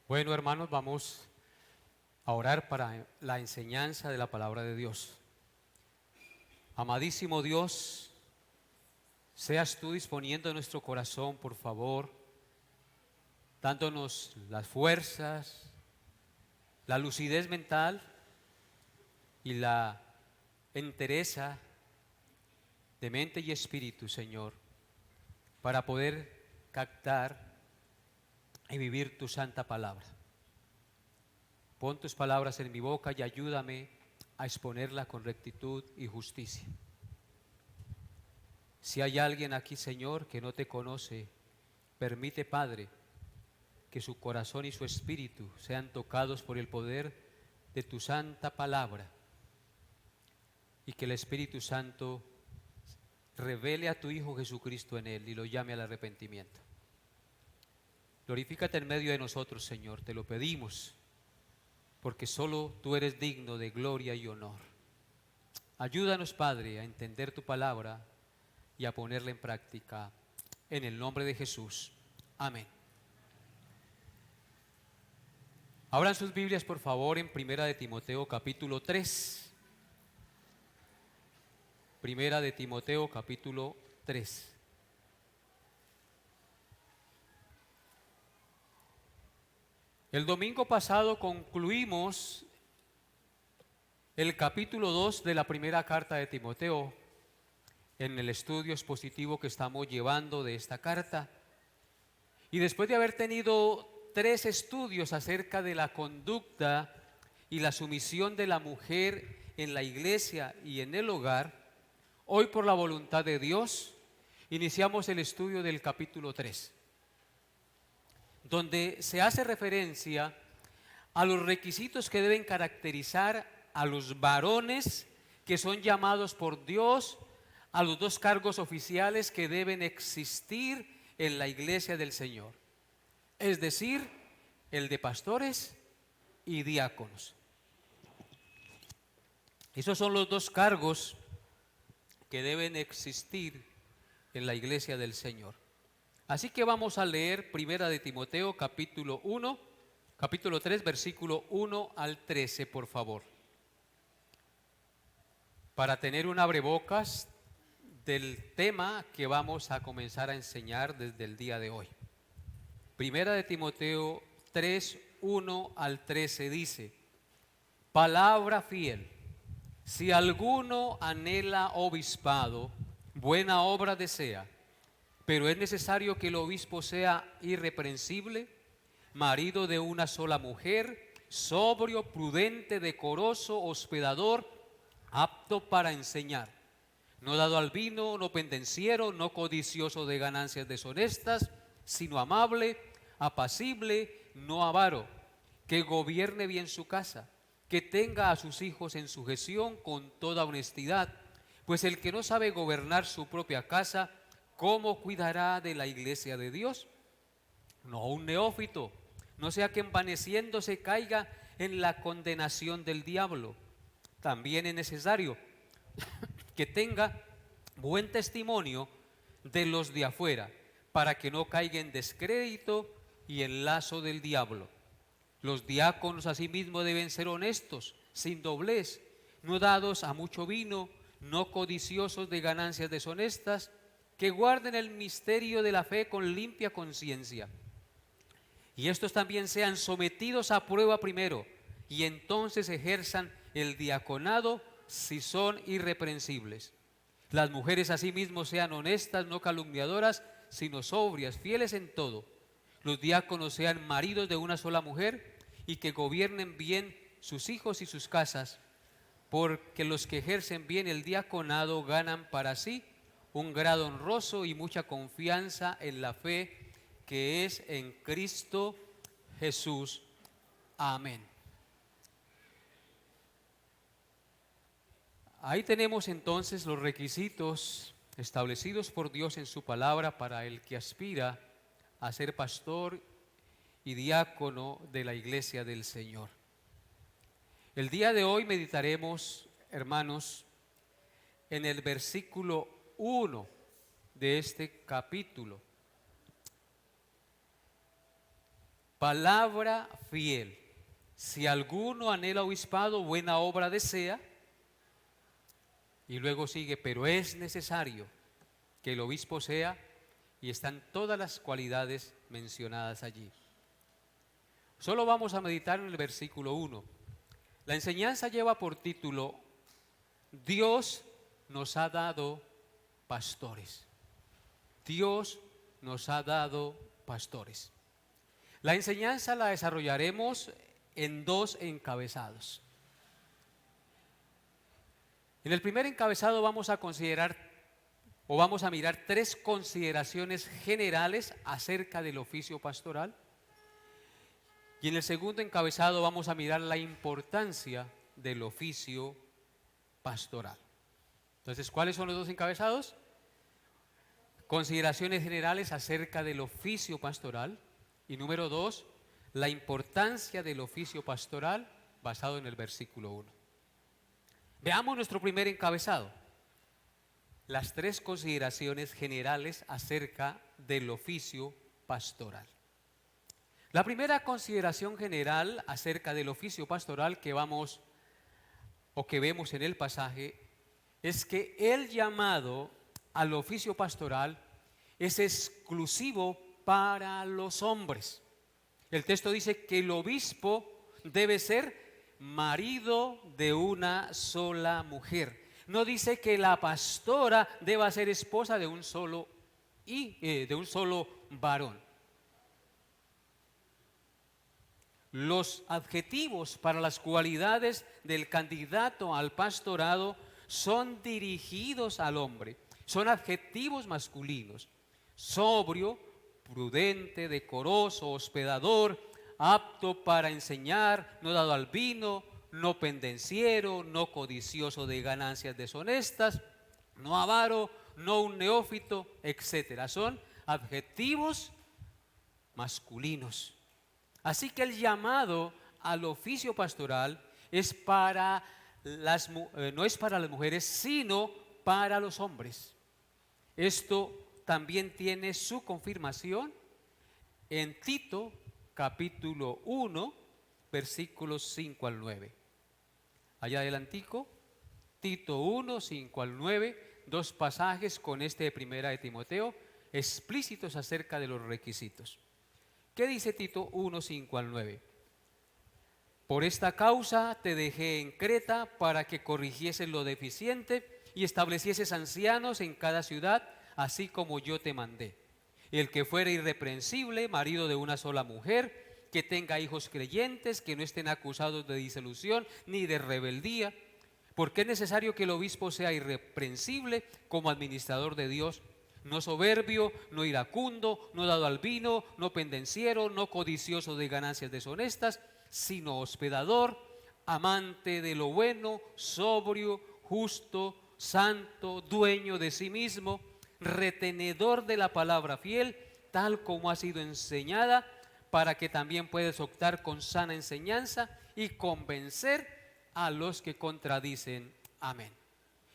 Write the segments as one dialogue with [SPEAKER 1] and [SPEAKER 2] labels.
[SPEAKER 1] Bueno, hermanos, vamos a orar para la enseñanza de la palabra de Dios. Amadísimo Dios, seas tú disponiendo nuestro corazón, por favor, dándonos las fuerzas, la lucidez mental y la entereza de mente y espíritu, Señor, para poder captar y vivir tu santa palabra. Pon tus palabras en mi boca y ayúdame a exponerla con rectitud y justicia. Si hay alguien aquí, Señor, que no te conoce, permite, Padre, que su corazón y su espíritu sean tocados por el poder de tu santa palabra y que el Espíritu Santo revele a tu Hijo Jesucristo en él y lo llame al arrepentimiento. Glorifícate en medio de nosotros, Señor, te lo pedimos, porque solo tú eres digno de gloria y honor. Ayúdanos, Padre, a entender tu palabra y a ponerla en práctica. En el nombre de Jesús. Amén. Abran sus Biblias, por favor, en Primera de Timoteo capítulo 3. Primera de Timoteo capítulo 3. El domingo pasado concluimos el capítulo 2 de la primera carta de Timoteo en el estudio expositivo que estamos llevando de esta carta. Y después de haber tenido 3 estudios acerca de la conducta y la sumisión de la mujer en la iglesia y en el hogar, hoy por la voluntad de Dios iniciamos el estudio del capítulo 3, donde se hace referencia a los requisitos que deben caracterizar a los varones que son llamados por Dios a los 2 cargos oficiales que deben existir en la iglesia del Señor, es decir, el de pastores y diáconos. Esos son los 2 cargos que deben existir en la iglesia del Señor. Así que vamos a leer Primera de Timoteo capítulo 3, versículo 1 al 13, por favor, para tener un abrebocas del tema que vamos a comenzar a enseñar desde el día de hoy. Primera de Timoteo 3, 1 al 13 dice: palabra fiel, si alguno anhela obispado, buena obra desea, pero es necesario que el obispo sea irreprensible, marido de una sola mujer, sobrio, prudente, decoroso, hospedador, apto para enseñar, no dado al vino, no pendenciero, no codicioso de ganancias deshonestas, sino amable, apacible, no avaro, que gobierne bien su casa, que tenga a sus hijos en sujeción con toda honestidad, pues el que no sabe gobernar su propia casa, ¿cómo cuidará de la iglesia de Dios? No un neófito, no sea que envaneciéndose caiga en la condenación del diablo. También es necesario que tenga buen testimonio de los de afuera, para que no caiga en descrédito y en lazo del diablo. Los diáconos asimismo deben ser honestos, sin doblez, no dados a mucho vino, no codiciosos de ganancias deshonestas, que guarden el misterio de la fe con limpia conciencia. Y estos también sean sometidos a prueba primero, y entonces ejerzan el diaconado si son irreprensibles. Las mujeres asimismo sean honestas, no calumniadoras, sino sobrias, fieles en todo. Los diáconos sean maridos de una sola mujer y que gobiernen bien sus hijos y sus casas, porque los que ejercen bien el diaconado ganan para sí un grado honroso y mucha confianza en la fe que es en Cristo Jesús. Amén. Ahí tenemos entonces los requisitos establecidos por Dios en su palabra para el que aspira a ser pastor y diácono de la iglesia del Señor. El día de hoy meditaremos, hermanos, en el versículo 1 de este capítulo. palabra fiel. Si alguno anhela obispado, buena obra desea. Y luego sigue, pero es necesario que el obispo sea, y están todas las cualidades mencionadas allí. Solo vamos a meditar en el versículo 1. La enseñanza lleva por título, Dios nos ha dado pastores. Dios nos ha dado pastores. La enseñanza la desarrollaremos en dos encabezados. En el primer encabezado vamos a considerar o vamos a mirar tres consideraciones generales acerca del oficio pastoral. Y en el segundo encabezado vamos a mirar la importancia del oficio pastoral. Entonces, ¿cuáles son los dos encabezados? Consideraciones generales acerca del oficio pastoral. Y número 2, la importancia del oficio pastoral basado en el versículo 1. Veamos nuestro primer encabezado. Las tres consideraciones generales acerca del oficio pastoral. La primera consideración general acerca del oficio pastoral que vemos en el pasaje es que el llamado al oficio pastoral es exclusivo para los hombres. El texto dice que el obispo debe ser marido de una sola mujer. No dice que la pastora deba ser esposa de un solo varón. Los adjetivos para las cualidades del candidato al pastorado son dirigidos al hombre. Son adjetivos masculinos: sobrio, prudente, decoroso, hospedador, apto para enseñar, no dado al vino, no pendenciero, no codicioso de ganancias deshonestas, no avaro, no un neófito, etc. Son adjetivos masculinos. Así que el llamado al oficio pastoral es no es para las mujeres, sino para los hombres. Esto también tiene su confirmación en Tito capítulo 1, versículos 5 al 9. Allá adelantico, Tito 1, 5 al 9, dos pasajes con este de primera de Timoteo, explícitos acerca de los requisitos. ¿Qué dice Tito 1, 5 al 9? Por esta causa te dejé en Creta para que corrigieses lo deficiente y establecieses ancianos en cada ciudad, así como yo te mandé. El que fuere irreprensible, marido de una sola mujer, que tenga hijos creyentes, que no estén acusados de disolución ni de rebeldía, porque es necesario que el obispo sea irreprensible como administrador de Dios, no soberbio, no iracundo, no dado al vino, no pendenciero, no codicioso de ganancias deshonestas, sino hospedador, amante de lo bueno, sobrio, justo, santo, dueño de sí mismo, retenedor de la palabra fiel, tal como ha sido enseñada, para que también puedas optar con sana enseñanza y convencer a los que contradicen. Amén.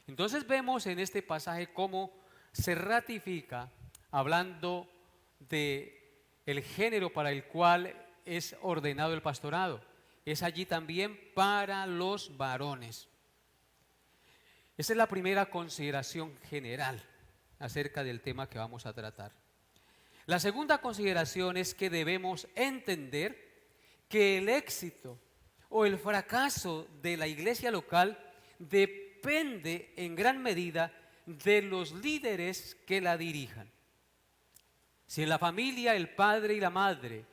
[SPEAKER 1] Entonces vemos en este pasaje cómo se ratifica, hablando de el género para el cual es ordenado el pastorado. Es allí también para los varones. Esa es la primera consideración general acerca del tema que vamos a tratar. La segunda consideración es que debemos entender que el éxito o el fracaso de la iglesia local depende en gran medida de los líderes que la dirijan. Si en la familia el padre y la madre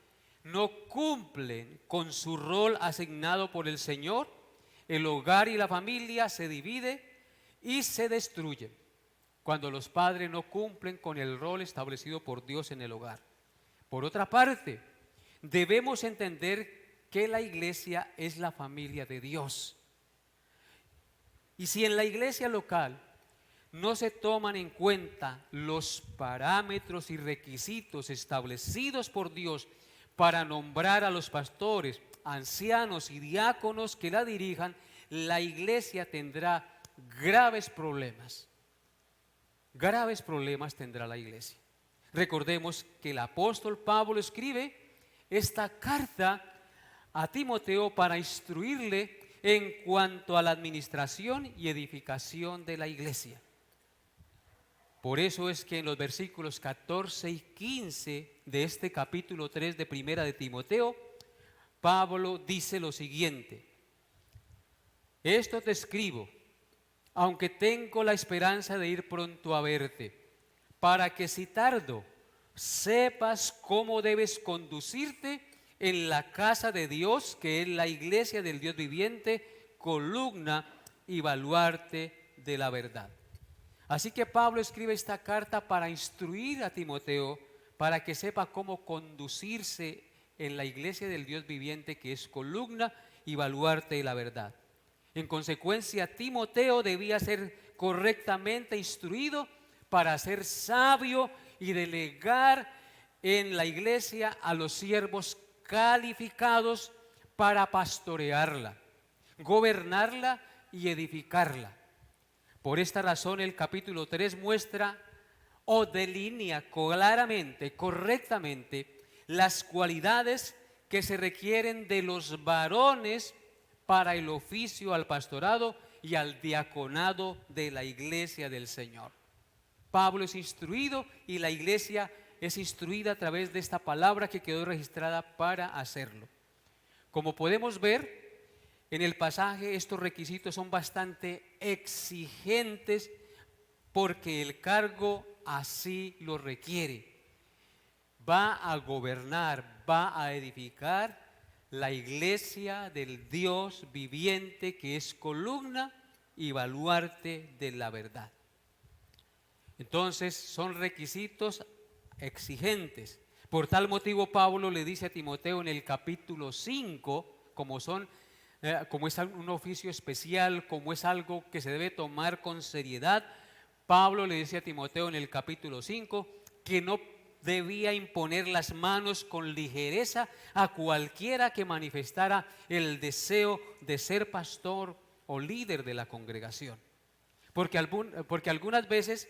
[SPEAKER 1] no cumplen con su rol asignado por el Señor, el hogar y la familia se divide y se destruyen cuando los padres no cumplen con el rol establecido por Dios en el hogar. Por otra parte, debemos entender que la iglesia es la familia de Dios. Y si en la iglesia local no se toman en cuenta los parámetros y requisitos establecidos por Dios para nombrar a los pastores, ancianos y diáconos que la dirijan, la iglesia tendrá graves problemas. Graves problemas tendrá la iglesia. Recordemos que el apóstol Pablo escribe esta carta a Timoteo para instruirle en cuanto a la administración y edificación de la iglesia. Por eso es que en los versículos 14 y 15 de este capítulo 3 de Primera de Timoteo, Pablo dice lo siguiente: esto te escribo, aunque tengo la esperanza de ir pronto a verte, para que si tardo, sepas cómo debes conducirte en la casa de Dios, que es la iglesia del Dios viviente, columna y baluarte de la verdad. Así que Pablo escribe esta carta para instruir a Timoteo, para que sepa cómo conducirse en la iglesia del Dios viviente, que es columna y baluarte de la verdad. En consecuencia, Timoteo debía ser correctamente instruido para ser sabio y delegar en la iglesia a los siervos calificados para pastorearla, gobernarla y edificarla. Por esta razón el capítulo 3 muestra o delinea claramente, correctamente, las cualidades que se requieren de los varones para el oficio al pastorado y al diaconado de la iglesia del Señor. Pablo es instruido y la iglesia es instruida a través de esta palabra que quedó registrada para hacerlo. Como podemos ver en el pasaje, estos requisitos son bastante exigentes porque el cargo así lo requiere. Va a gobernar, va a edificar la iglesia del Dios viviente, que es columna y baluarte de la verdad. Entonces son requisitos exigentes. Por tal motivo Pablo le dice a Timoteo en el capítulo 5, como es un oficio especial, como es algo que se debe tomar con seriedad, Pablo le dice a Timoteo en el capítulo 5 que no debía imponer las manos con ligereza a cualquiera que manifestara el deseo de ser pastor o líder de la congregación. Porque algunas veces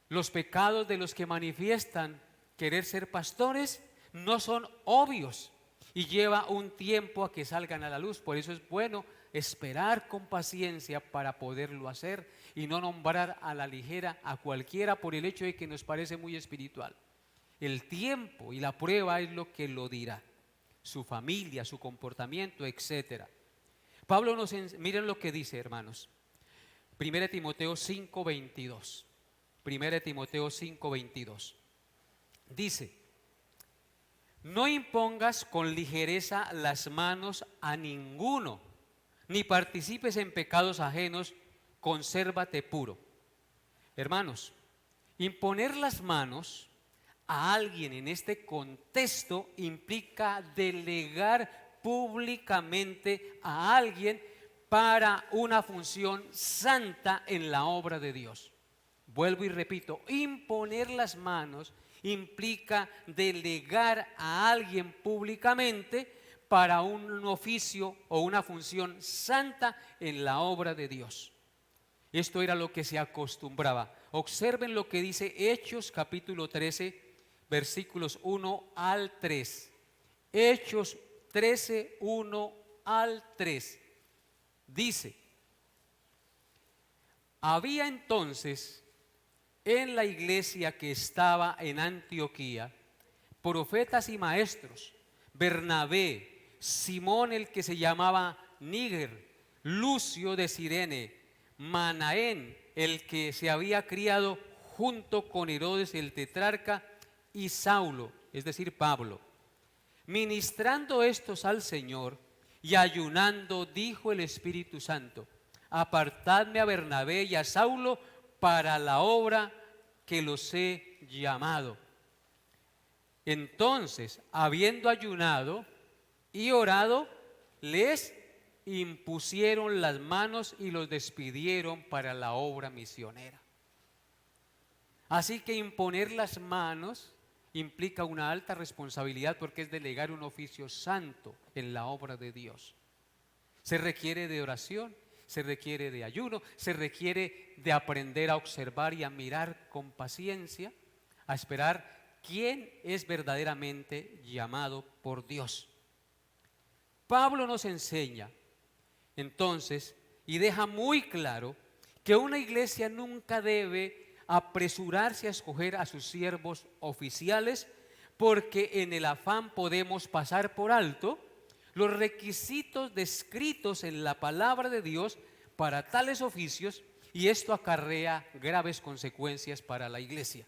[SPEAKER 1] los pecados de los que manifiestan querer ser pastores no son obvios y lleva un tiempo a que salgan a la luz. Por eso es bueno esperar con paciencia para poderlo hacer y no nombrar a la ligera a cualquiera por el hecho de que nos parece muy espiritual. El tiempo y la prueba es lo que lo dirá, su familia, su comportamiento, etc. Pablo miren lo que dice, hermanos. 1 Timoteo 5:22. 1 Timoteo 5:22. Dice: no impongas con ligereza las manos a ninguno, ni participes en pecados ajenos, consérvate puro. Hermanos, imponer las manos a alguien en este contexto implica delegar públicamente a alguien para una función santa en la obra de Dios. Vuelvo y repito, imponer las manos implica delegar a alguien públicamente para un oficio o una función santa en la obra de Dios. Esto era lo que se acostumbraba. Observen lo que dice Hechos capítulo 13, versículos 1 al 3. Hechos 13, 1 al 3. Dice: había entonces en la iglesia que estaba en Antioquía profetas y maestros: Bernabé, Simón el que se llamaba Níger, Lucio de Cirene, Manaén el que se había criado junto con Herodes el tetrarca, y Saulo, es decir, Pablo. Ministrando estos al Señor y ayunando, dijo el Espíritu Santo: apartadme a Bernabé y a Saulo para la obra que los he llamado. Entonces, habiendo ayunado y orado, les impusieron las manos y los despidieron para la obra misionera. Así que imponer las manos implica una alta responsabilidad, porque es delegar un oficio santo en la obra de Dios. Se requiere de oración, se requiere de ayuno, se requiere de aprender a observar y a mirar con paciencia, a esperar quién es verdaderamente llamado por Dios. Pablo nos enseña entonces y deja muy claro que una iglesia nunca debe apresurarse a escoger a sus siervos oficiales, porque en el afán podemos pasar por alto los requisitos descritos en la palabra de Dios para tales oficios, y esto acarrea graves consecuencias para la iglesia.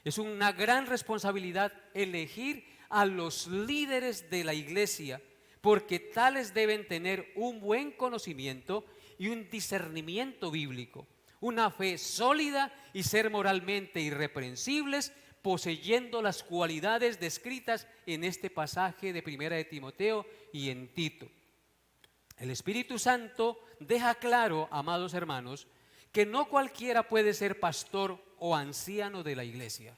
[SPEAKER 1] Es una gran responsabilidad elegir a los líderes de la iglesia, porque tales deben tener un buen conocimiento y un discernimiento bíblico, una fe sólida y ser moralmente irreprensibles, poseyendo las cualidades descritas en este pasaje de Primera de Timoteo y en Tito. El Espíritu Santo deja claro, amados hermanos, que no cualquiera puede ser pastor o anciano de la iglesia.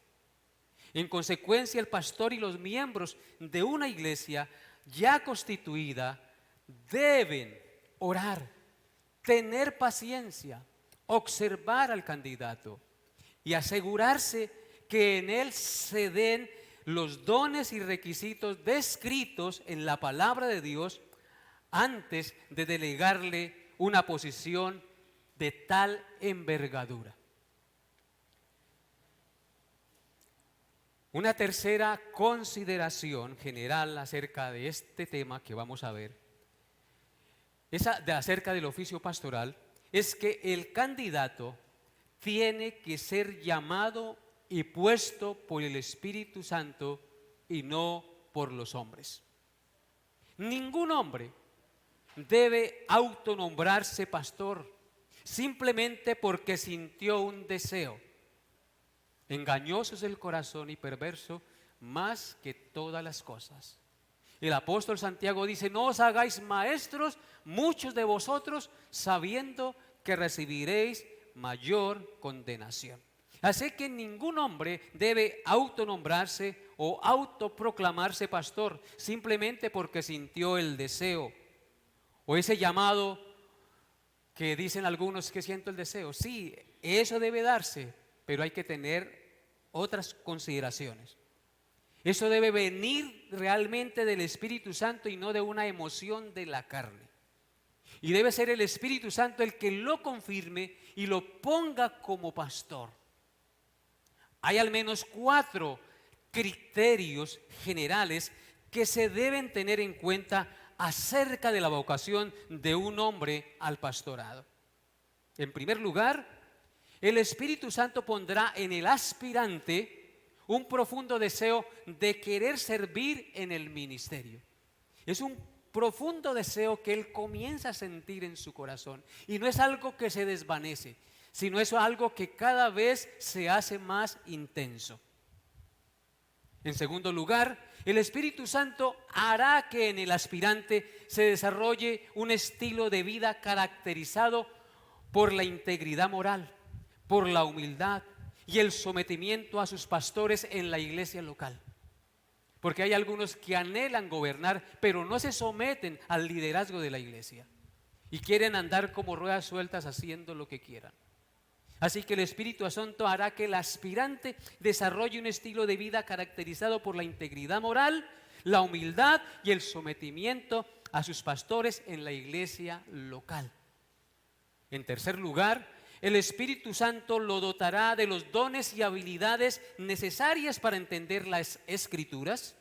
[SPEAKER 1] En consecuencia, el pastor y los miembros de una iglesia ya constituida deben orar, tener paciencia, observar al candidato y asegurarse que en él se den los dones y requisitos descritos en la palabra de Dios antes de delegarle una posición de tal envergadura. Una tercera consideración general acerca de este tema que vamos a ver, acerca del oficio pastoral, es que el candidato tiene que ser llamado y puesto por el Espíritu Santo y no por los hombres. Ningún hombre debe autonombrarse pastor simplemente porque sintió un deseo. Engañoso es el corazón y perverso más que todas las cosas. El apóstol Santiago dice: no os hagáis maestros muchos de vosotros, sabiendo que recibiréis mayor condenación. Así que ningún hombre debe autonombrarse o autoproclamarse pastor simplemente porque sintió el deseo o ese llamado que dicen algunos que siento el deseo. Sí, eso debe darse, pero hay que tener otras consideraciones. Eso debe venir realmente del Espíritu Santo y no de una emoción de la carne. Y debe ser el Espíritu Santo el que lo confirme y lo ponga como pastor. Hay al menos 4 criterios generales que se deben tener en cuenta acerca de la vocación de un hombre al pastorado. En primer lugar, el Espíritu Santo pondrá en el aspirante un profundo deseo de querer servir en el ministerio. Es un profundo deseo que él comienza a sentir en su corazón, y no es algo que se desvanece, sino es algo que cada vez se hace más intenso. En segundo lugar, el Espíritu Santo hará que en el aspirante se desarrolle un estilo de vida caracterizado por la integridad moral, por la humildad y el sometimiento a sus pastores en la iglesia local. Porque hay algunos que anhelan gobernar, pero no se someten al liderazgo de la iglesia y quieren andar como ruedas sueltas haciendo lo que quieran. Así que el Espíritu Santo hará que el aspirante desarrolle un estilo de vida caracterizado por la integridad moral, la humildad y el sometimiento a sus pastores en la iglesia local. En tercer lugar, el Espíritu Santo lo dotará de los dones y habilidades necesarias para entender las Escrituras,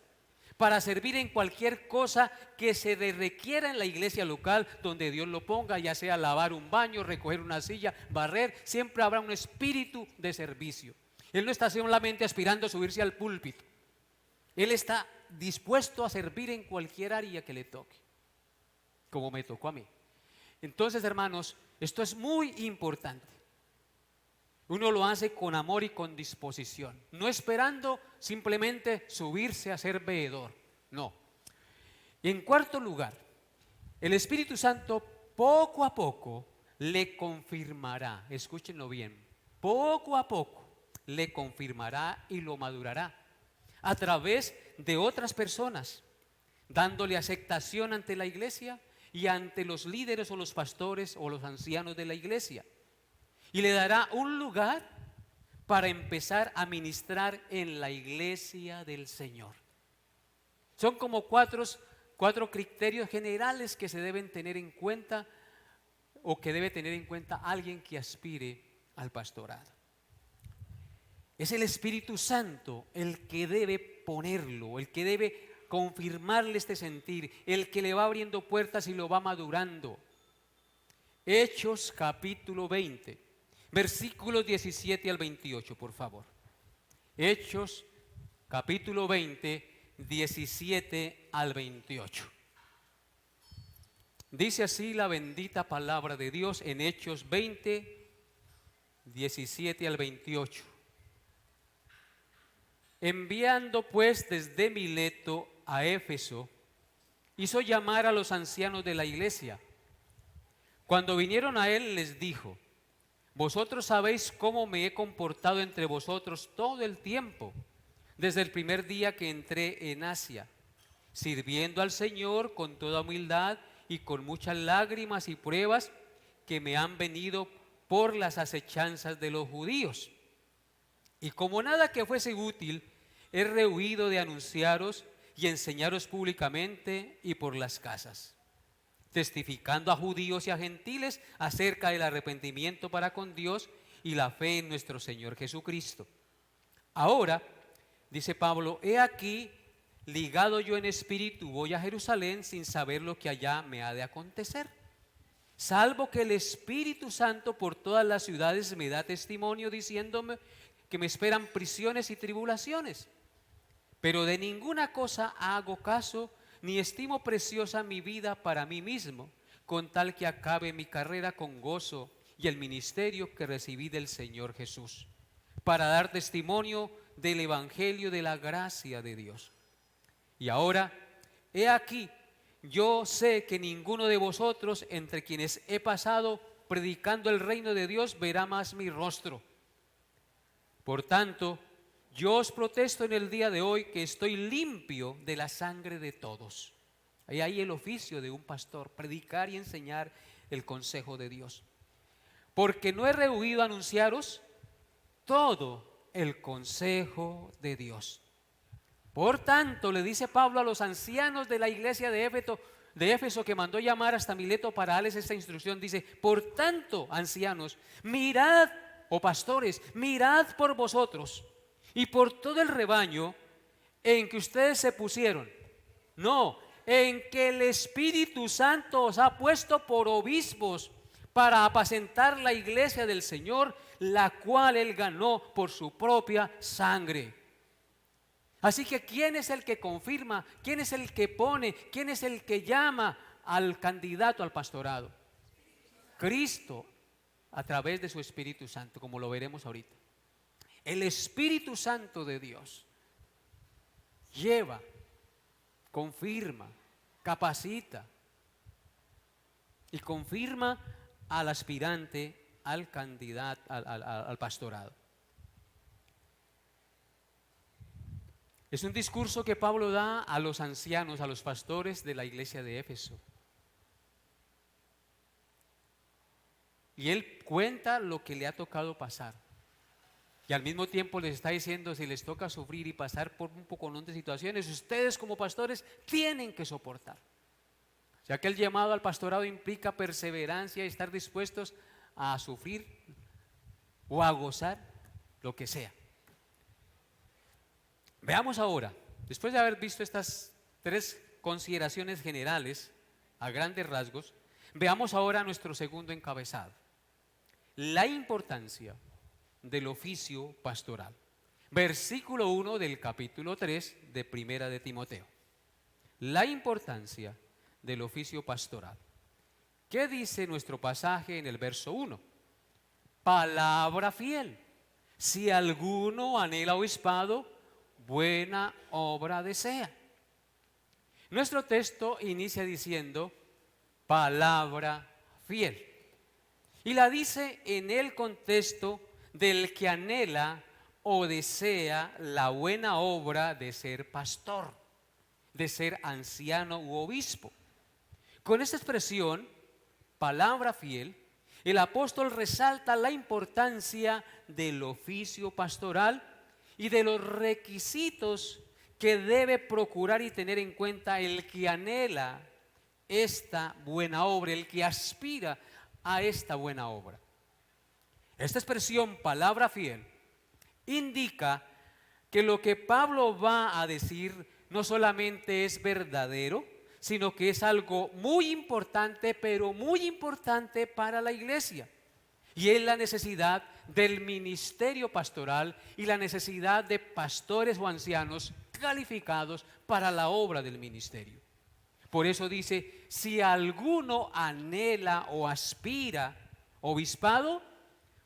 [SPEAKER 1] para servir en cualquier cosa que se le requiera en la iglesia local donde Dios lo ponga, ya sea lavar un baño, recoger una silla, barrer. Siempre habrá un espíritu de servicio. Él no está solamente aspirando a subirse al púlpito. Él está dispuesto a servir en cualquier área que le toque, como me tocó a mí. Entonces, hermanos, esto es muy importante. Uno lo hace con amor y con disposición, no esperando simplemente subirse a ser veedor, no. En cuarto lugar, el Espíritu Santo poco a poco le confirmará, escúchenlo bien, poco a poco le confirmará y lo madurará a través de otras personas, dándole aceptación ante la iglesia y ante los líderes o los pastores o los ancianos de la iglesia. Y le dará un lugar para empezar a ministrar en la iglesia del Señor. Son como cuatro criterios generales que se deben tener en cuenta o que debe tener en cuenta alguien que aspire al pastorado. Es el Espíritu Santo el que debe ponerlo, el que debe confirmarle este sentir, el que le va abriendo puertas y lo va madurando. Hechos capítulo 20, versículos 17 al 28, por favor. Hechos capítulo 20, 17 al 28. Dice así la bendita palabra de Dios en Hechos 20, 17 al 28. Enviando pues desde Mileto a Éfeso, hizo llamar a los ancianos de la iglesia. Cuando vinieron a él, les dijo: vosotros sabéis cómo me he comportado entre vosotros todo el tiempo, desde el primer día que entré en Asia, sirviendo al Señor con toda humildad y con muchas lágrimas y pruebas que me han venido por las acechanzas de los judíos. Y como nada que fuese útil, he rehuido de anunciaros y enseñaros públicamente y por las casas, testificando a judíos y a gentiles acerca del arrepentimiento para con Dios y la fe en nuestro Señor Jesucristo. Ahora, dice Pablo, he aquí, ligado yo en espíritu, voy a Jerusalén sin saber lo que allá me ha de acontecer, salvo que el Espíritu Santo por todas las ciudades me da testimonio diciéndome que me esperan prisiones y tribulaciones. Pero de ninguna cosa hago caso, ni estimo preciosa mi vida para mí mismo, con tal que acabe mi carrera con gozo y el ministerio que recibí del Señor Jesús, para dar testimonio del evangelio de la gracia de Dios. Y ahora, he aquí, yo sé que ninguno de vosotros, entre quienes he pasado predicando el reino de Dios, verá más mi rostro. Por tanto, yo os protesto en el día de hoy que estoy limpio de la sangre de todos. Ahí el oficio de un pastor, predicar y enseñar el consejo de Dios. Porque no he rehuido anunciaros todo el consejo de Dios. Por tanto, le dice Pablo a los ancianos de la iglesia de Éfeso que mandó llamar hasta Mileto para darles esta instrucción, dice: por tanto, ancianos, mirad, o pastores, mirad por vosotros y por todo el rebaño en que ustedes se pusieron. No, en que el Espíritu Santo os ha puesto por obispos para apacentar la iglesia del Señor, la cual Él ganó por su propia sangre. Así que ¿quién es el que confirma? ¿Quién es el que pone? ¿Quién es el que llama al candidato al pastorado? Cristo, a través de su Espíritu Santo, como lo veremos ahorita. El Espíritu Santo de Dios lleva, confirma, capacita y confirma al aspirante, al candidato, al pastorado. Es un discurso que Pablo da a los ancianos, a los pastores de la iglesia de Éfeso. Y él cuenta lo que le ha tocado pasar. Y al mismo tiempo les está diciendo, si les toca sufrir y pasar por un poconón de situaciones, ustedes como pastores tienen que soportar. O sea que el llamado al pastorado implica perseverancia y estar dispuestos a sufrir o a gozar lo que sea. Veamos ahora, después de haber visto estas tres consideraciones generales a grandes rasgos, veamos ahora nuestro segundo encabezado: la importancia del oficio pastoral. Versículo 1 del capítulo 3 de Primera de Timoteo. La importancia del oficio pastoral. ¿Qué dice nuestro pasaje en el verso 1? Palabra fiel. Si alguno anhela obispado, buena obra desea. Nuestro texto inicia diciendo palabra fiel. Y la dice en el contexto del que anhela o desea la buena obra de ser pastor, de ser anciano u obispo. Con esta expresión, palabra fiel, el apóstol resalta la importancia del oficio pastoral y de los requisitos que debe procurar y tener en cuenta el que anhela esta buena obra, el que aspira a esta buena obra. Esta expresión, palabra fiel, indica que lo que Pablo va a decir no solamente es verdadero, sino que es algo muy importante, pero muy importante para la iglesia. Y es la necesidad del ministerio pastoral y la necesidad de pastores o ancianos calificados para la obra del ministerio. Por eso dice, si alguno anhela o aspira obispado,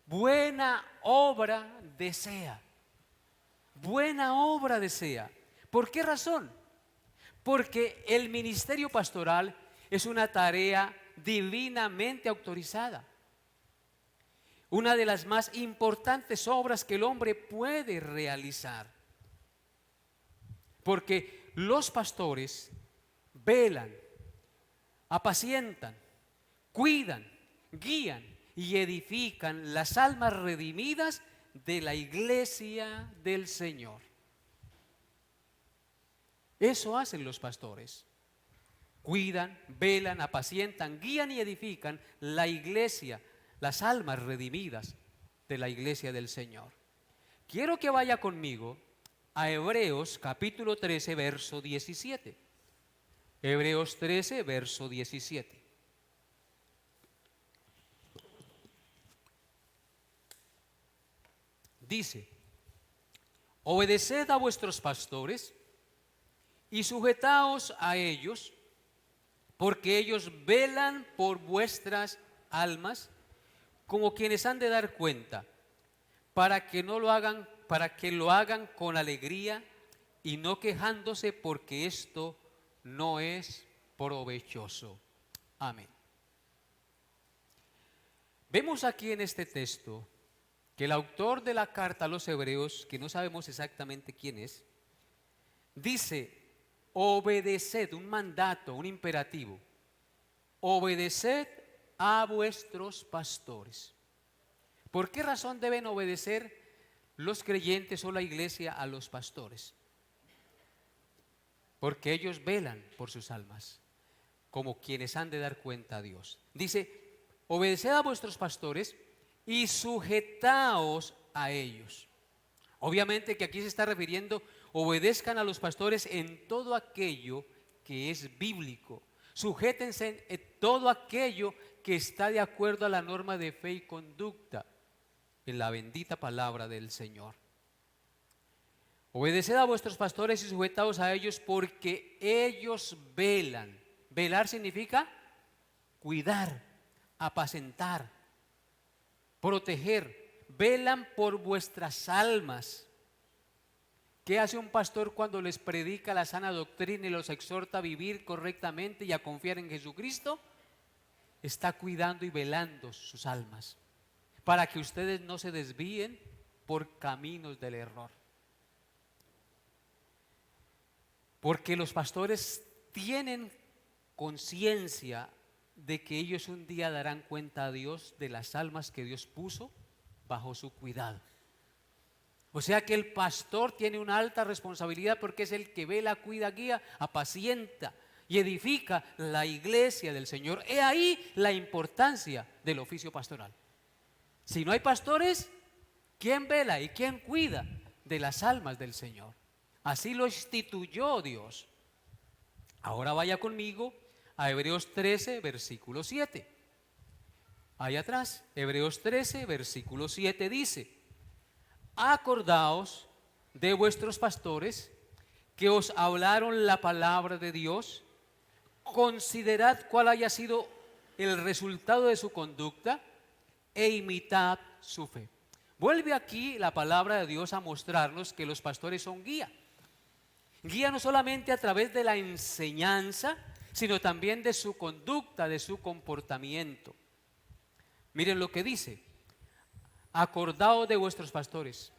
[SPEAKER 1] buena obra desea. Buena obra desea. ¿Por qué razón? Porque el ministerio pastoral es una tarea divinamente autorizada. Una de las más importantes obras que el hombre puede realizar. Porque los pastores velan, apacientan, cuidan, guían y edifican las almas redimidas de la iglesia del Señor. Eso hacen los pastores. Cuidan, velan, apacientan, guían y edifican la iglesia, las almas redimidas de la iglesia del Señor. Quiero que vaya conmigo a Hebreos capítulo 13, verso 17. Hebreos 13, verso 17. Dice, obedeced a vuestros pastores y sujetaos a ellos, porque ellos velan por vuestras almas como quienes han de dar cuenta, para que lo hagan con alegría y no quejándose, porque esto no es provechoso. Amén. Vemos aquí en este texto que el autor de la carta a los Hebreos, que no sabemos exactamente quién es, dice, obedeced, un mandato, un imperativo, obedeced a vuestros pastores. ¿Por qué razón deben obedecer los creyentes o la iglesia a los pastores? Porque ellos velan por sus almas, como quienes han de dar cuenta a Dios. Dice, obedeced a vuestros pastores y sujetaos a ellos. Obviamente que aquí se está refiriendo, obedezcan a los pastores en todo aquello que es bíblico. Sujétense en todo aquello que está de acuerdo a la norma de fe y conducta, en la bendita palabra del Señor. Obedeced a vuestros pastores y sujetaos a ellos, porque ellos velan. Velar significa cuidar, apacentar, proteger. Velan por vuestras almas. ¿Qué hace un pastor cuando les predica la sana doctrina y los exhorta a vivir correctamente y a confiar en Jesucristo? Está cuidando y velando sus almas, para que ustedes no se desvíen por caminos del error. Porque los pastores tienen conciencia de que ellos un día darán cuenta a Dios de las almas que Dios puso bajo su cuidado. O sea que el pastor tiene una alta responsabilidad, porque es el que vela, cuida, guía, apacienta y edifica la iglesia del Señor. He ahí la importancia del oficio pastoral. Si no hay pastores, ¿quién vela y quién cuida de las almas del Señor? Así lo instituyó Dios. Ahora vaya conmigo a Hebreos 13, versículo 7. Ahí atrás, Hebreos 13, versículo 7 dice, acordaos de vuestros pastores que os hablaron la palabra de Dios, considerad cuál haya sido el resultado de su conducta e imitad su fe. Vuelve aquí la palabra de Dios a mostrarnos que los pastores son guía. Guía no solamente a través de la enseñanza, sino también de su conducta, de su comportamiento. Miren lo que dice, acordaos de vuestros pastores.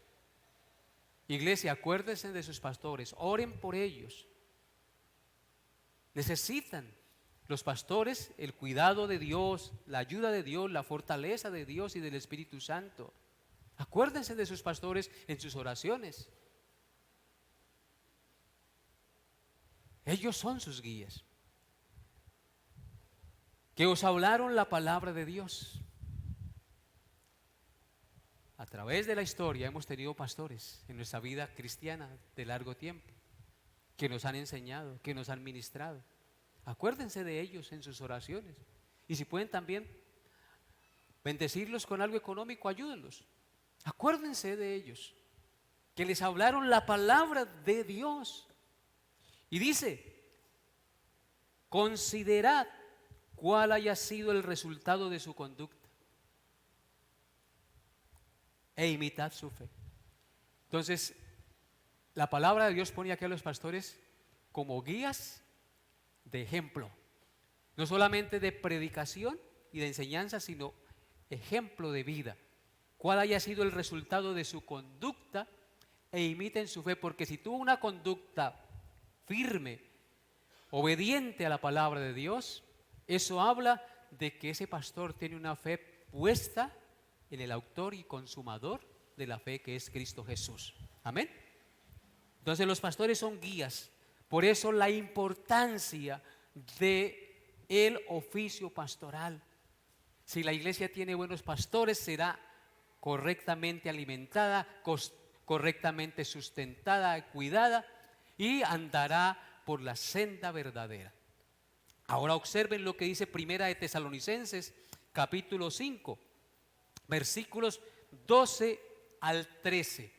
[SPEAKER 1] Iglesia, acuérdense de sus pastores, oren por ellos. Necesitan los pastores el cuidado de Dios, la ayuda de Dios, la fortaleza de Dios y del Espíritu Santo. Acuérdense de sus pastores en sus oraciones. Ellos son sus guías, que os hablaron la palabra de Dios. A través de la historia hemos tenido pastores en nuestra vida cristiana de largo tiempo, que nos han enseñado, que nos han ministrado. Acuérdense de ellos en sus oraciones. Y si pueden también bendecirlos con algo económico, ayúdenlos. Acuérdense de ellos, que les hablaron la palabra de Dios. Y dice, considerad cuál haya sido el resultado de su conducta e imitad su fe. Entonces, la palabra de Dios pone aquí a los pastores como guías de ejemplo, no solamente de predicación y de enseñanza, sino ejemplo de vida. Cuál haya sido el resultado de su conducta e imiten su fe, porque si tuvo una conducta firme, obediente a la palabra de Dios, eso habla de que ese pastor tiene una fe puesta en el autor y consumador de la fe, que es Cristo Jesús. Amén. Entonces los pastores son guías. Por eso la importancia de el oficio pastoral. Si la iglesia tiene buenos pastores, será correctamente alimentada, correctamente sustentada, cuidada, y andará por la senda verdadera. Ahora observen lo que dice Primera de Tesalonicenses, capítulo 5, versículos 12 al 13.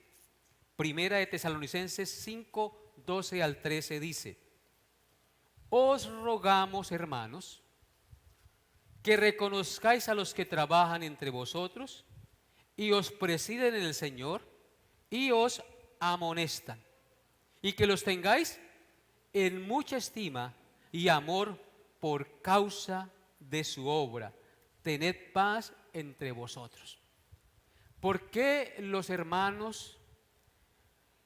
[SPEAKER 1] Primera de Tesalonicenses 5, 12 al 13 dice: os rogamos, hermanos, que reconozcáis a los que trabajan entre vosotros y os presiden en el Señor y os amonestan, y que los tengáis en mucha estima y amor por causa de su obra. Tened paz entre vosotros. ¿Por qué los hermanos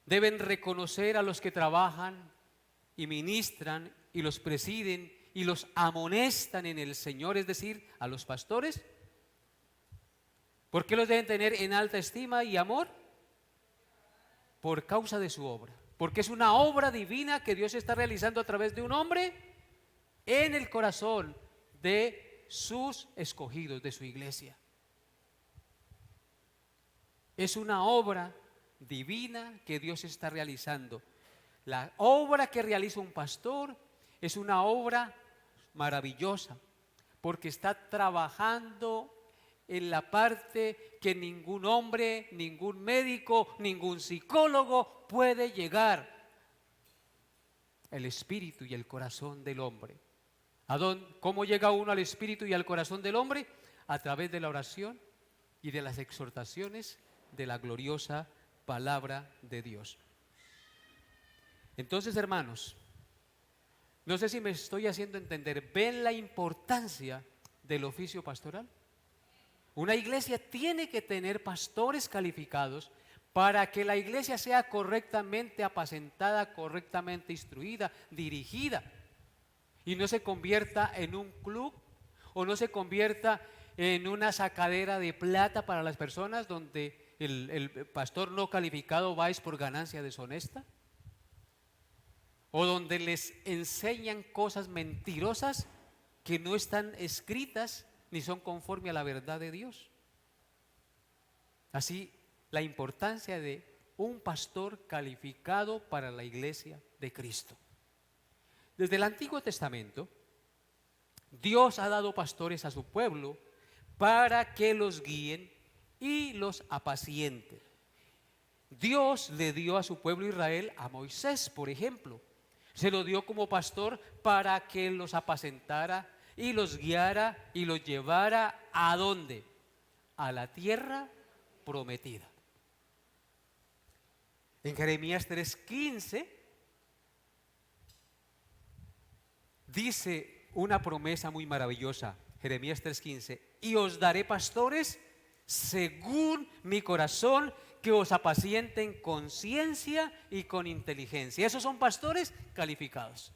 [SPEAKER 1] deben reconocer a los que trabajan y ministran y los presiden y los amonestan en el Señor, es decir, a los pastores? ¿Por qué los deben tener en alta estima y amor? Por causa de su obra, porque es una obra divina que Dios está realizando a través de un hombre en el corazón de sus escogidos, de su iglesia. Es una obra divina que Dios está realizando. La obra que realiza un pastor es una obra maravillosa, porque está trabajando en la parte que ningún hombre, ningún médico, ningún psicólogo puede llegar: el espíritu y el corazón del hombre. ¿Cómo llega uno al espíritu y al corazón del hombre? A través de la oración y de las exhortaciones de la gloriosa palabra de Dios. Entonces, hermanos, no sé si me estoy haciendo entender. ¿Ven la importancia del oficio pastoral? Una iglesia tiene que tener pastores calificados para que la iglesia sea correctamente apacentada, correctamente instruida, dirigida, y no se convierta en un club o no se convierta en una sacadera de plata para las personas, donde el pastor no calificado va es por ganancia deshonesta, o donde les enseñan cosas mentirosas que no están escritas ni son conforme a la verdad de Dios. Así, la importancia de un pastor calificado para la iglesia de Cristo. Desde el Antiguo Testamento, Dios ha dado pastores a su pueblo para que los guíen y los apacienten. Dios le dio a su pueblo Israel a Moisés, por ejemplo. Se lo dio como pastor para que los apacentara y los guiara y los llevara ¿a dónde? A la tierra prometida. En Jeremías 3:15 dice una promesa muy maravillosa. Jeremías 3:15: y os daré pastores según mi corazón, que os apacienten con ciencia y con inteligencia. Esos son pastores calificados.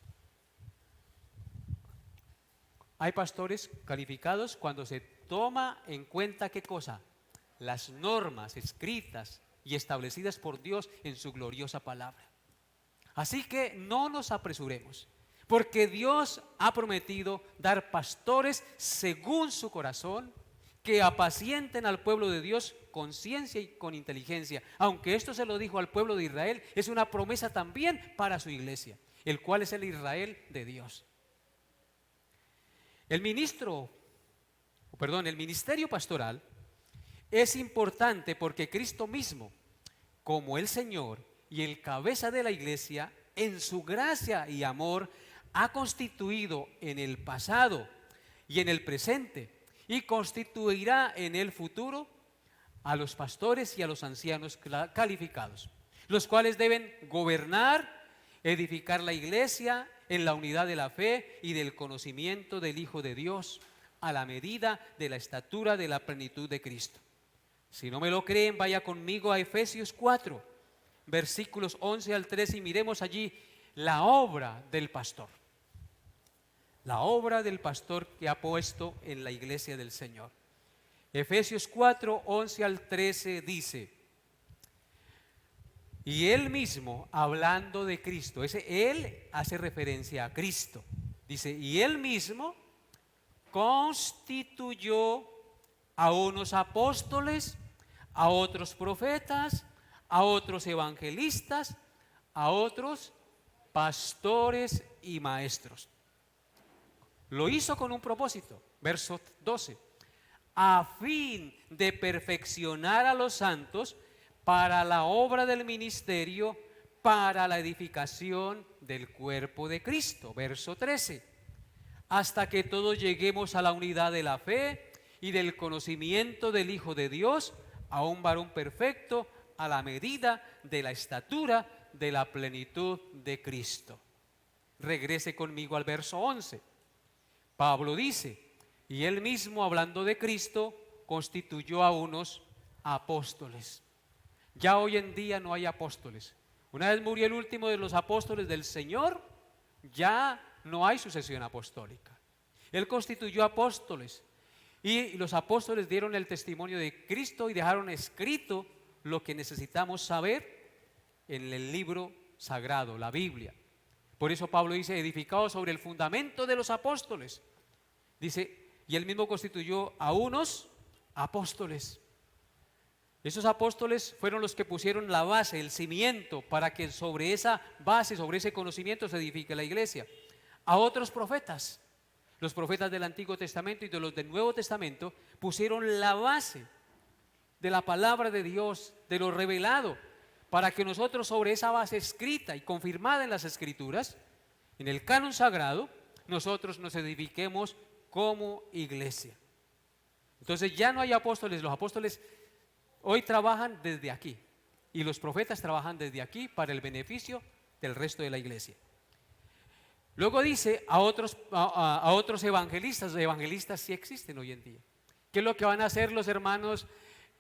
[SPEAKER 1] Hay pastores calificados cuando se toma en cuenta ¿qué cosa? las normas escritas y establecidas por Dios en su gloriosa palabra. Así que no nos apresuremos, porque Dios ha prometido dar pastores según su corazón, que apacienten al pueblo de Dios con ciencia y con inteligencia. Aunque esto se lo dijo al pueblo de Israel, es una promesa también para su iglesia, el cual es el Israel de Dios. El ministerio pastoral es importante porque Cristo mismo, como el Señor y el cabeza de la iglesia, en su gracia y amor, ha constituido en el pasado y en el presente, y constituirá en el futuro a los pastores y a los ancianos calificados, los cuales deben gobernar, edificar la iglesia en la unidad de la fe y del conocimiento del Hijo de Dios, a la medida de la estatura de la plenitud de Cristo. Si no me lo creen, vaya conmigo a Efesios 4, versículos 11 al 13, y miremos allí la obra del pastor. La obra del pastor que ha puesto en la iglesia del Señor. Efesios 4, 11 al 13 dice: y él mismo, hablando de Cristo, ese él hace referencia a Cristo. Dice, y él mismo constituyó a unos apóstoles, a otros profetas, a otros evangelistas, a otros pastores y maestros. Lo hizo con un propósito, verso 12, a fin de perfeccionar a los santos para la obra del ministerio, para la edificación del cuerpo de Cristo, verso 13, hasta que todos lleguemos a la unidad de la fe y del conocimiento del Hijo de Dios, a un varón perfecto, a la medida de la estatura de la plenitud de Cristo. Regrese conmigo al verso 11. Pablo dice, y él mismo, hablando de Cristo, constituyó a unos apóstoles. Ya hoy en día no hay apóstoles. Una vez murió el último de los apóstoles del Señor, ya no hay sucesión apostólica. Él constituyó apóstoles, y los apóstoles dieron el testimonio de Cristo y dejaron escrito lo que necesitamos saber en el libro sagrado, la Biblia. Por eso Pablo dice, edificado sobre el fundamento de los apóstoles. Dice, y él mismo constituyó a unos apóstoles. Esos apóstoles fueron los que pusieron la base, el cimiento, para que sobre esa base, sobre ese conocimiento se edifique la iglesia. A otros profetas, los profetas del Antiguo Testamento y de los del Nuevo Testamento, pusieron la base de la palabra de Dios, de lo revelado, para que nosotros sobre esa base escrita y confirmada en las Escrituras, en el canon sagrado, nosotros nos edifiquemos como iglesia. Entonces ya no hay apóstoles, los apóstoles hoy trabajan desde aquí y los profetas trabajan desde aquí para el beneficio del resto de la iglesia. Luego dice a otros evangelistas. Los evangelistas sí existen hoy en día. ¿Qué es lo que van a hacer los hermanos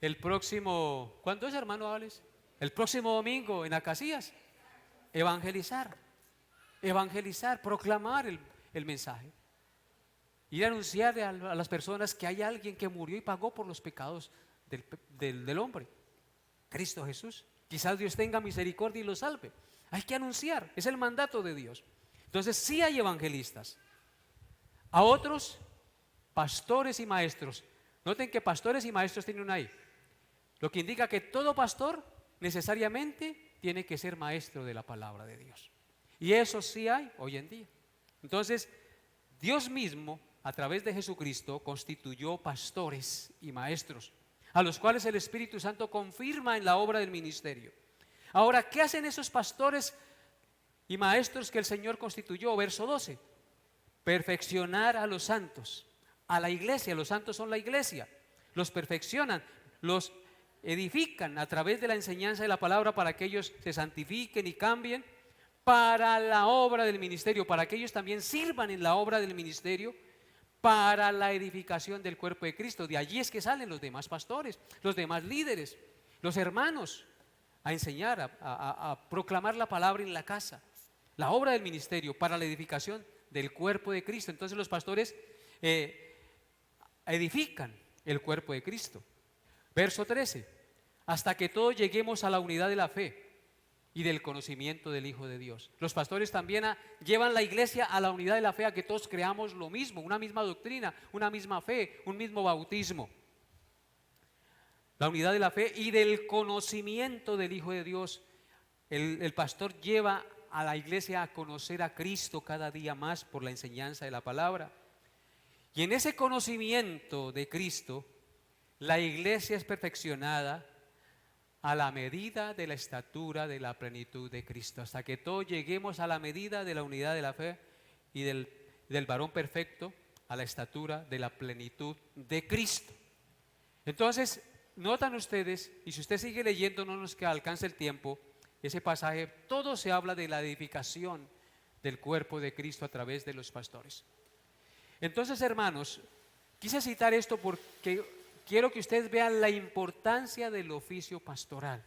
[SPEAKER 1] el próximo, ¿cuándo es, hermano Alex? El próximo domingo en Acacias? Evangelizar, proclamar el mensaje. Ir a anunciar a las personas que hay alguien que murió y pagó por los pecados del hombre, Cristo Jesús. Quizás Dios tenga misericordia y lo salve. Hay que anunciar, es el mandato de Dios. Entonces sí hay evangelistas. A otros, pastores y maestros. Noten que pastores y maestros tienen ahí, lo que indica que todo pastor necesariamente tiene que ser maestro de la palabra de Dios. Y eso sí hay hoy en día. Entonces, Dios mismo, a través de Jesucristo, constituyó pastores y maestros, a los cuales el Espíritu Santo confirma en la obra del ministerio. Ahora, ¿qué hacen esos pastores y maestros que el Señor constituyó? Verso 12, perfeccionar a los santos, a la iglesia. Los santos son la iglesia, los perfeccionan, los edifican a través de la enseñanza de la palabra para que ellos se santifiquen y cambien para la obra del ministerio, para que ellos también sirvan en la obra del ministerio, para la edificación del cuerpo de Cristo. De allí es que salen los demás pastores, los demás líderes, los hermanos, a enseñar, a proclamar la palabra en la casa, la obra del ministerio para la edificación del cuerpo de Cristo. Entonces los pastores edifican el cuerpo de Cristo. Verso 13, hasta que todos lleguemos a la unidad de la fe y del conocimiento del Hijo de Dios. Los pastores también llevan la iglesia a la unidad de la fe, a que todos creamos lo mismo, una misma doctrina, una misma fe, un mismo bautismo. La unidad de la fe y del conocimiento del Hijo de Dios. El pastor lleva a la iglesia a conocer a Cristo cada día más por la enseñanza de la palabra. Y en ese conocimiento de Cristo, la iglesia es perfeccionada a la medida de la estatura de la plenitud de Cristo, hasta que todos lleguemos a la medida de la unidad de la fe y del varón perfecto, a la estatura de la plenitud de Cristo. Entonces, notan ustedes, y si usted sigue leyendo, no nos alcanza el tiempo, ese pasaje, todo se habla de la edificación del cuerpo de Cristo a través de los pastores. Entonces, hermanos, quise citar esto porque quiero que ustedes vean la importancia del oficio pastoral.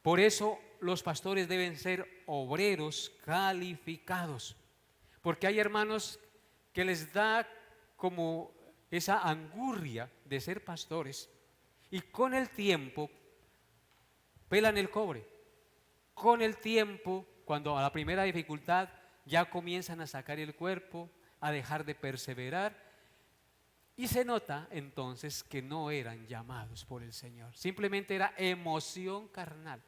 [SPEAKER 1] Por eso los pastores deben ser obreros calificados, porque hay hermanos que les da como esa angurria de ser pastores y con el tiempo pelan el cobre. Con el tiempo, cuando a la primera dificultad ya comienzan a sacar el cuerpo, a dejar de perseverar, y se nota entonces que no eran llamados por el Señor, simplemente era emoción carnal.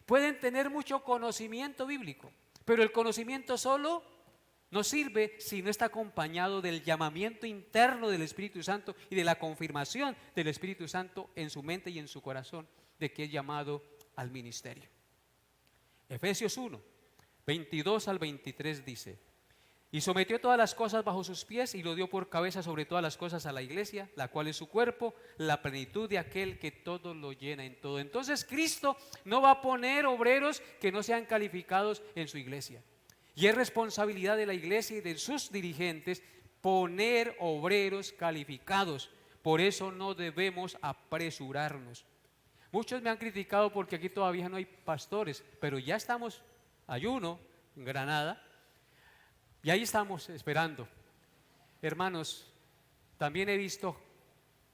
[SPEAKER 1] Pueden tener mucho conocimiento bíblico, pero el conocimiento solo no sirve si no está acompañado del llamamiento interno del Espíritu Santo y de la confirmación del Espíritu Santo en su mente y en su corazón de que es llamado al ministerio. Efesios 1, 22 al 23 dice: y sometió todas las cosas bajo sus pies y lo dio por cabeza sobre todas las cosas a la iglesia, la cual es su cuerpo, la plenitud de aquel que todo lo llena en todo. Entonces Cristo no va a poner obreros que no sean calificados en su iglesia. Y es responsabilidad de la iglesia y de sus dirigentes poner obreros calificados. Por eso no debemos apresurarnos. Muchos me han criticado porque aquí todavía no hay pastores, pero ya estamos, hay uno en Granada, y ahí estamos esperando. Hermanos, también he visto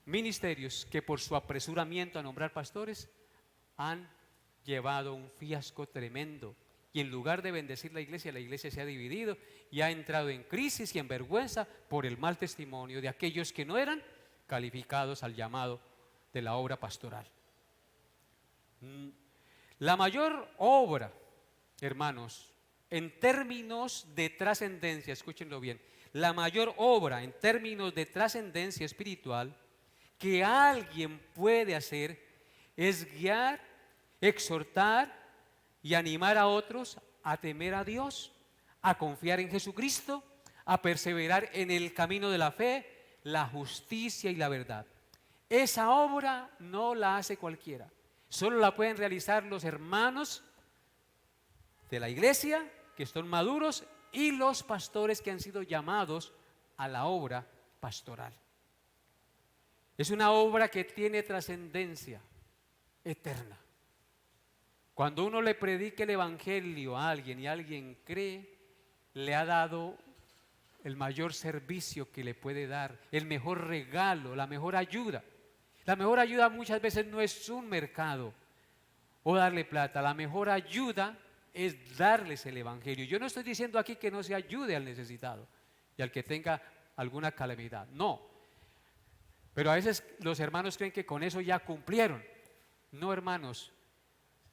[SPEAKER 1] ministerios que por su apresuramiento a nombrar pastores han llevado un fiasco tremendo. Y en lugar de bendecir la iglesia se ha dividido y ha entrado en crisis y en vergüenza por el mal testimonio de aquellos que no eran calificados al llamado de la obra pastoral. La mayor obra, hermanos, en términos de trascendencia, escúchenlo bien, la mayor obra en términos de trascendencia espiritual que alguien puede hacer es guiar, exhortar y animar a otros a temer a Dios, a confiar en Jesucristo, a perseverar en el camino de la fe, la justicia y la verdad. Esa obra no la hace cualquiera, solo la pueden realizar los hermanos de la iglesia que son maduros y los pastores que han sido llamados a la obra pastoral. Es una obra que tiene trascendencia eterna. Cuando uno le predica el evangelio a alguien y alguien cree, le ha dado el mayor servicio que le puede dar, el mejor regalo, la mejor ayuda. La mejor ayuda muchas veces no es un mercado o darle plata, la mejor ayuda es darles el evangelio. Yo no estoy diciendo aquí que no se ayude al necesitado y al que tenga alguna calamidad, no. Pero a veces los hermanos creen que con eso ya cumplieron. No, hermanos,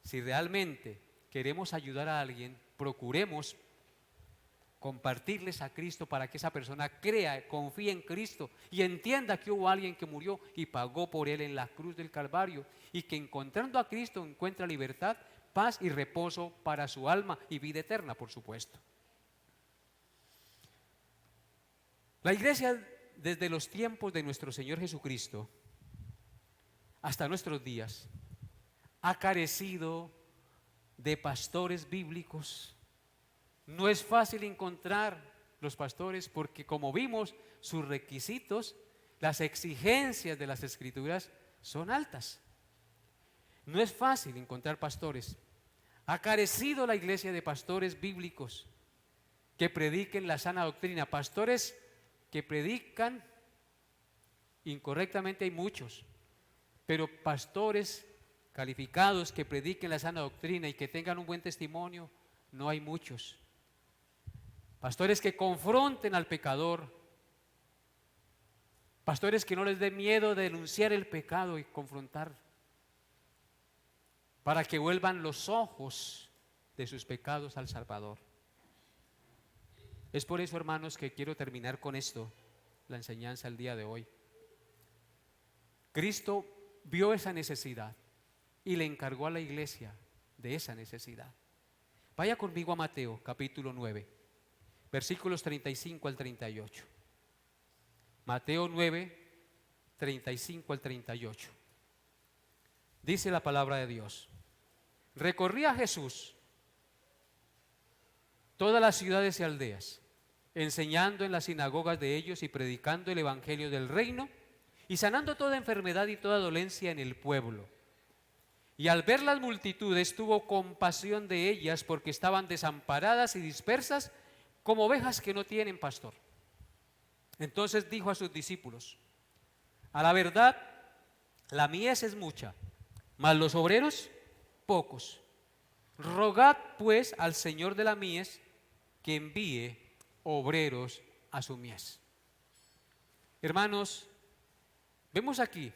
[SPEAKER 1] si realmente queremos ayudar a alguien, procuremos compartirles a Cristo para que esa persona crea, confíe en Cristo y entienda que hubo alguien que murió y pagó por él en la cruz del Calvario y que encontrando a Cristo encuentra libertad, paz y reposo para su alma y vida eterna, por supuesto. La iglesia desde los tiempos de nuestro Señor Jesucristo hasta nuestros días ha carecido de pastores bíblicos. No es fácil encontrar los pastores porque, como vimos, sus requisitos, las exigencias de las Escrituras son altas. No es fácil encontrar pastores. Ha carecido la iglesia de pastores bíblicos que prediquen la sana doctrina. Pastores que predican incorrectamente hay muchos, pero pastores calificados que prediquen la sana doctrina y que tengan un buen testimonio, no hay muchos. Pastores que confronten al pecador, pastores que no les dé miedo de denunciar el pecado y confrontar, para que vuelvan los ojos de sus pecados al Salvador. Es por eso, hermanos, que quiero terminar con esto, la enseñanza el día de hoy. Cristo vio esa necesidad y le encargó a la iglesia de esa necesidad. Vaya conmigo a Mateo capítulo 9, versículos 35 al 38. Mateo 9, 35 al 38. Dice la palabra de Dios: recorría Jesús todas las ciudades y aldeas, enseñando en las sinagogas de ellos y predicando el evangelio del reino y sanando toda enfermedad y toda dolencia en el pueblo. Y al ver las multitudes tuvo compasión de ellas, porque estaban desamparadas y dispersas como ovejas que no tienen pastor. Entonces dijo a sus discípulos: a la verdad, la mies es mucha, mas los obreros pocos. Rogad pues al Señor de la mies que envíe obreros a su mies. Hermanos, vemos aquí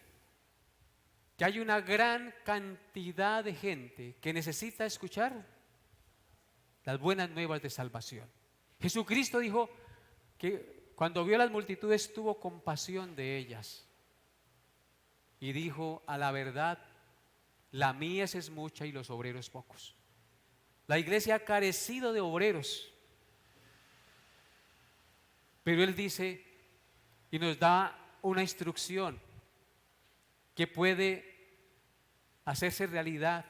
[SPEAKER 1] que hay una gran cantidad de gente que necesita escuchar las buenas nuevas de salvación. Jesucristo dijo que cuando vio las multitudes tuvo compasión de ellas y dijo: a la verdad, la mies es mucha y los obreros pocos. La iglesia ha carecido de obreros, pero Él dice y nos da una instrucción que puede hacerse realidad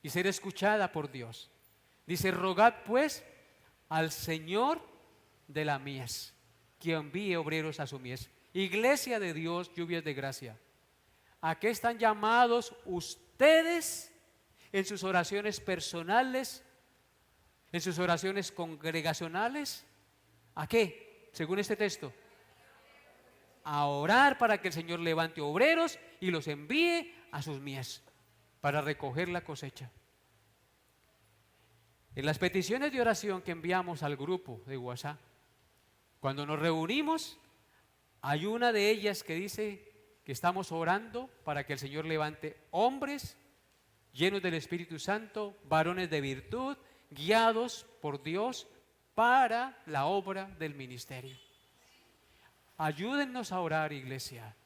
[SPEAKER 1] y ser escuchada por Dios. Dice: rogad pues al Señor de la mies que envíe obreros a su mies. Iglesia de Dios, lluvias de gracia, ¿a qué están llamados ustedes en sus oraciones personales, en sus oraciones congregacionales? ¿A qué? Según este texto, a orar para que el Señor levante obreros y los envíe a sus mies para recoger la cosecha. En las peticiones de oración que enviamos al grupo de WhatsApp, cuando nos reunimos, hay una de ellas que dice que estamos orando para que el Señor levante hombres llenos del Espíritu Santo, varones de virtud, guiados por Dios para la obra del ministerio. Ayúdennos a orar, iglesia,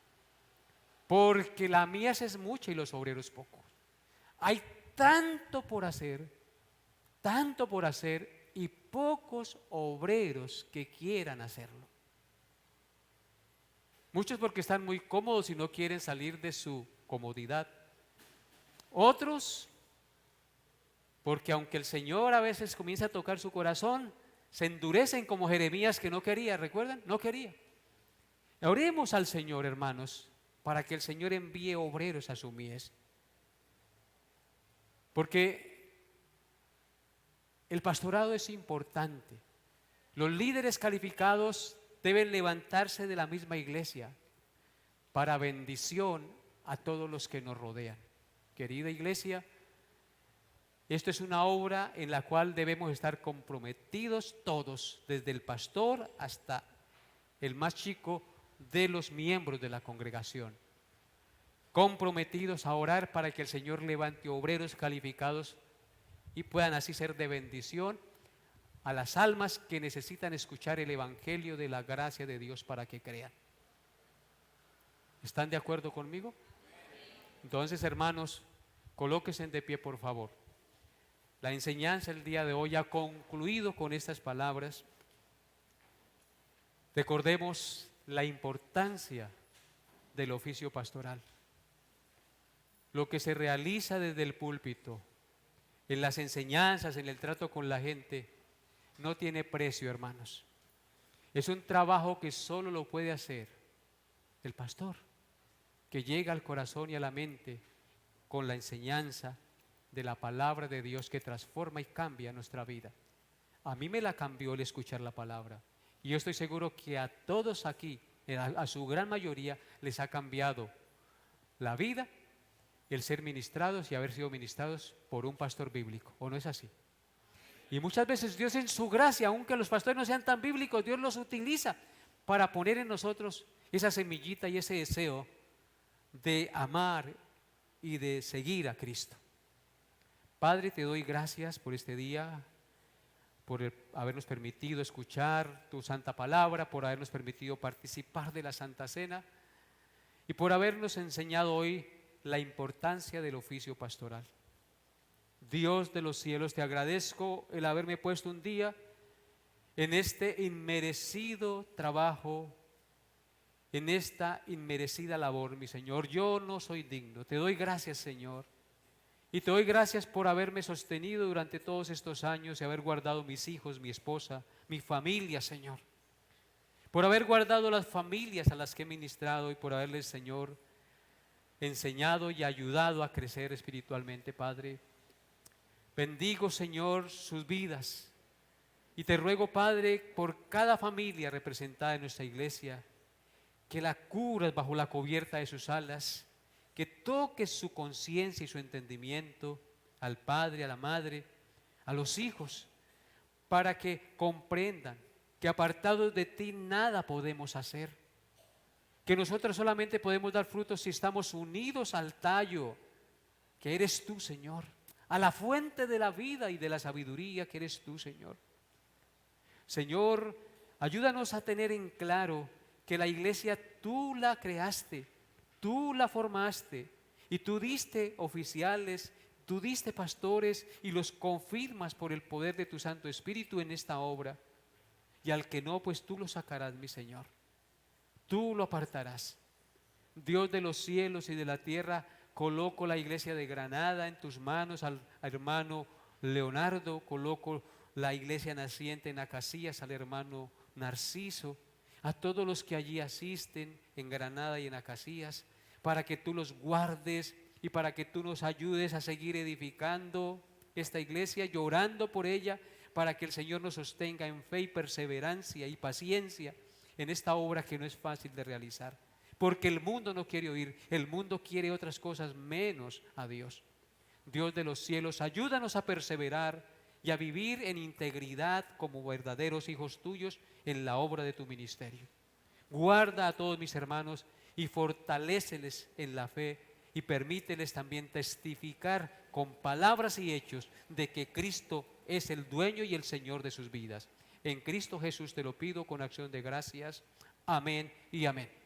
[SPEAKER 1] porque la mies es mucha y los obreros pocos. Hay tanto por hacer y pocos obreros que quieran hacerlo. Muchos porque están muy cómodos y no quieren salir de su comodidad. Otros porque aunque el Señor a veces comienza a tocar su corazón, se endurecen como Jeremías, que no quería, ¿recuerdan? No quería. Oremos al Señor, hermanos, para que el Señor envíe obreros a su mies. Porque el pastorado es importante. Los líderes calificados deben levantarse de la misma iglesia para bendición a todos los que nos rodean. Querida iglesia, esto es una obra en la cual debemos estar comprometidos todos, desde el pastor hasta el más chico de los miembros de la congregación, comprometidos a orar para que el Señor levante obreros calificados y puedan así ser de bendición a las almas que necesitan escuchar el evangelio de la gracia de Dios para que crean. ¿Están de acuerdo conmigo? Entonces, hermanos, colóquense de pie, por favor. La enseñanza el día de hoy ha concluido con estas palabras. Recordemos la importancia del oficio pastoral. Lo que se realiza desde el púlpito, en las enseñanzas, en el trato con la gente, no tiene precio, hermanos. Es un trabajo que solo lo puede hacer el pastor, que llega al corazón y a la mente con la enseñanza de la palabra de Dios que transforma y cambia nuestra vida. A mí me la cambió el escuchar la palabra. Y yo estoy seguro que a todos aquí, a su gran mayoría, les ha cambiado la vida, el ser ministrados y haber sido ministrados por un pastor bíblico, ¿o no es así? Y muchas veces Dios en su gracia, aunque los pastores no sean tan bíblicos, Dios los utiliza para poner en nosotros esa semillita y ese deseo de amar y de seguir a Cristo. Padre, te doy gracias por este día, por habernos permitido escuchar tu santa palabra, por habernos permitido participar de la Santa Cena y por habernos enseñado hoy la importancia del oficio pastoral. Dios de los cielos, te agradezco el haberme puesto un día en este inmerecido trabajo, en esta inmerecida labor, mi Señor. Yo no soy digno. Te doy gracias, Señor. Y te doy gracias por haberme sostenido durante todos estos años y haber guardado mis hijos, mi esposa, mi familia, Señor. Por haber guardado las familias a las que he ministrado y por haberles, Señor, enseñado y ayudado a crecer espiritualmente, Padre. Bendigo, Señor, sus vidas. Y te ruego, Padre, por cada familia representada en nuestra iglesia, que la cubras bajo la cubierta de sus alas, que toques su conciencia y su entendimiento al padre, a la madre, a los hijos, para que comprendan que apartados de ti nada podemos hacer, que nosotros solamente podemos dar frutos si estamos unidos al tallo, que eres tú, Señor, a la fuente de la vida y de la sabiduría, que eres tú, Señor. Señor, ayúdanos a tener en claro que la iglesia tú la creaste, tú la formaste y tú diste oficiales, tú diste pastores y los confirmas por el poder de tu Santo Espíritu en esta obra. Y al que no, pues tú lo sacarás, mi Señor. Tú lo apartarás. Dios de los cielos y de la tierra, coloco la iglesia de Granada en tus manos, al hermano Leonardo, coloco la iglesia naciente en Acacias, al hermano Narciso, a todos los que allí asisten en Granada y en Acacias, para que tú los guardes y para que tú nos ayudes a seguir edificando esta iglesia, llorando por ella, para que el Señor nos sostenga en fe y perseverancia y paciencia en esta obra que no es fácil de realizar. Porque el mundo no quiere oír, el mundo quiere otras cosas menos a Dios. Dios de los cielos, ayúdanos a perseverar y a vivir en integridad como verdaderos hijos tuyos en la obra de tu ministerio. Guarda a todos mis hermanos y fortaléceles en la fe y permíteles también testificar con palabras y hechos de que Cristo es el dueño y el Señor de sus vidas. En Cristo Jesús te lo pido con acción de gracias. Amén y amén.